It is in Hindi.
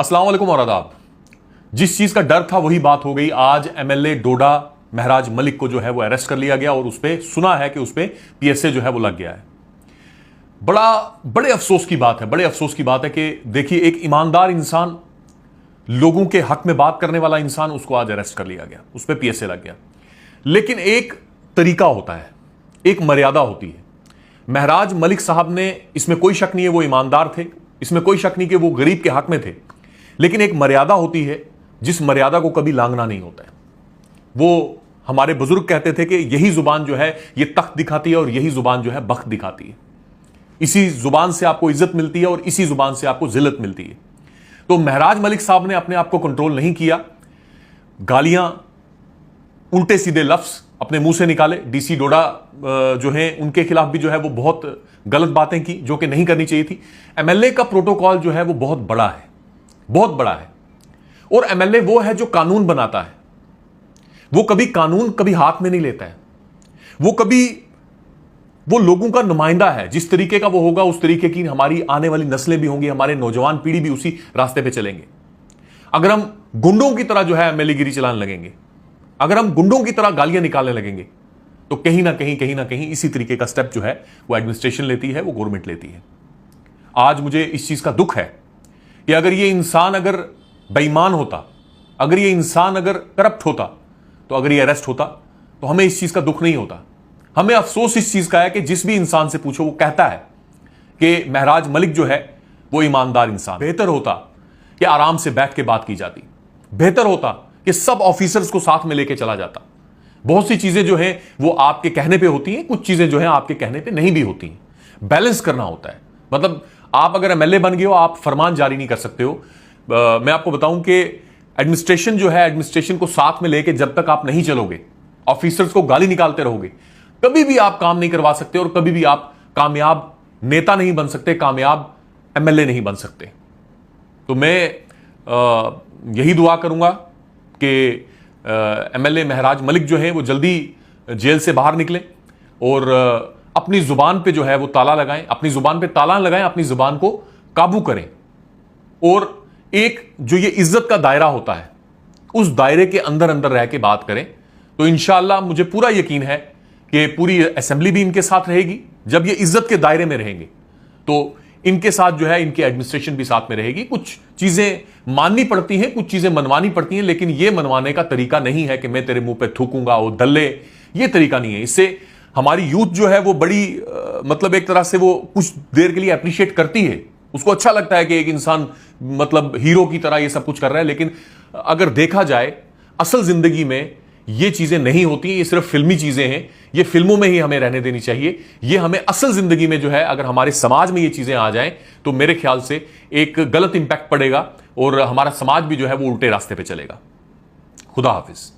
अस्सलाम वालेकुम और आदाब। जिस चीज का डर था वही बात हो गई। आज एमएलए डोडा महराज मलिक को जो है वो अरेस्ट कर लिया गया और उस पर सुना है कि उस पर पीएसए जो है वो लग गया है। बड़े अफसोस की बात है, बड़े अफसोस की बात है कि देखिए एक ईमानदार इंसान, लोगों के हक में बात करने वाला इंसान, उसको आज अरेस्ट कर लिया गया, उस पर पीएसए लग गया। लेकिन एक तरीका होता है, एक मर्यादा होती है। महराज मलिक साहब ने, इसमें कोई शक नहीं है वो ईमानदार थे, इसमें कोई शक नहीं कि वो गरीब के हक में थे, लेकिन एक मर्यादा होती है जिस मर्यादा को कभी लांघना नहीं होता है। वो हमारे बुजुर्ग कहते थे कि यही जुबान जो है ये तख्त दिखाती है और यही जुबान जो है बख्त दिखाती है। इसी जुबान से आपको इज्जत मिलती है और इसी जुबान से आपको जिल्लत मिलती है। तो महराज मलिक साहब ने अपने आप को कंट्रोल नहीं किया, गालियां, उल्टे सीधे लफ्ज अपने मुंह से निकाले। डीसी डोडा जो है उनके खिलाफ भी जो है वो बहुत गलत बातें की जो कि नहीं करनी चाहिए थी। एमएलए का प्रोटोकॉल जो है वो बहुत बड़ा है, बहुत बड़ा है। और एमएलए वो है जो कानून बनाता है। वो कभी कानून कभी हाथ में नहीं लेता है। वो लोगों का नुमाइंदा है। जिस तरीके का वो होगा उस तरीके की हमारी आने वाली नस्लें भी होंगी, हमारे नौजवान पीढ़ी भी उसी रास्ते पे चलेंगे। अगर हम गुंडों की तरह जो है एमएलए गिरी चलाने लगेंगे, अगर हम गुंडों की तरह गालियां निकालने लगेंगे, तो कहीं ना कहीं इसी तरीके का स्टेप जो है वो एडमिनिस्ट्रेशन लेती है, वो गवर्नमेंट लेती है। आज मुझे इस चीज का दुख है कि अगर ये इंसान अगर बेईमान होता, अगर ये इंसान अगर करप्ट होता, तो अगर ये अरेस्ट होता तो हमें इस चीज का दुख नहीं होता। हमें अफसोस इस चीज का है कि जिस भी इंसान से पूछो वो कहता है कि महराज मलिक जो है वो ईमानदार इंसान। बेहतर होता कि आराम से बैठ के बात की जाती, बेहतर होता कि सब ऑफिसर्स को साथ में लेके चला जाता। बहुत सी चीजें जो हैं वो आपके कहने पे होती हैं, कुछ चीजें जो हैं आपके कहने पे नहीं भी होती हैं। बैलेंस करना होता है। मतलब आप अगर एमएलए बन गए हो, आप फरमान जारी नहीं कर सकते हो। मैं आपको बताऊं कि एडमिनिस्ट्रेशन जो है, एडमिनिस्ट्रेशन को साथ में लेके जब तक आप नहीं चलोगे, ऑफिसर्स को गाली निकालते रहोगे, कभी भी आप काम नहीं करवा सकते और कभी भी आप कामयाब नेता नहीं बन सकते, कामयाब एमएलए नहीं बन सकते। तो मैं यही दुआ करूंगा कि एमएलए महराज मलिक जो है वो जल्दी जेल से बाहर निकले और अपनी जुबान पे जो है वो ताला लगाएं, अपनी जुबान पे ताला लगाएं, अपनी जुबान को काबू करें और एक जो ये इज्जत का दायरा होता है उस दायरे के अंदर अंदर रह के बात करें। तो इंशाअल्लाह मुझे पूरा यकीन है कि पूरी असेंबली भी इनके साथ रहेगी। जब ये इज्जत के दायरे में रहेंगे तो इनके साथ जो है इनकी एडमिनिस्ट्रेशन भी साथ में रहेगी। कुछ चीजें माननी पड़ती हैं, कुछ चीजें मनवानी पड़ती हैं, लेकिन यह मनवाने का तरीका नहीं है कि मैं तेरे मुंह पे थूकूंगा वो दल्ले, ये तरीका नहीं है। इससे हमारी यूथ जो है वो बड़ी मतलब एक तरह से वो कुछ देर के लिए अप्रिशिएट करती है, उसको अच्छा लगता है कि एक इंसान मतलब हीरो की तरह ये सब कुछ कर रहा है। लेकिन अगर देखा जाए असल जिंदगी में ये चीजें नहीं होती, ये सिर्फ फिल्मी चीजें हैं। ये फिल्मों में ही हमें रहने देनी चाहिए। ये हमें असल जिंदगी में जो है अगर हमारे समाज में ये चीजें आ जाएं तो मेरे ख्याल से एक गलत इंपैक्ट पड़ेगा और हमारा समाज भी जो है वो उल्टे रास्ते पे चलेगा। खुदा हाफिज।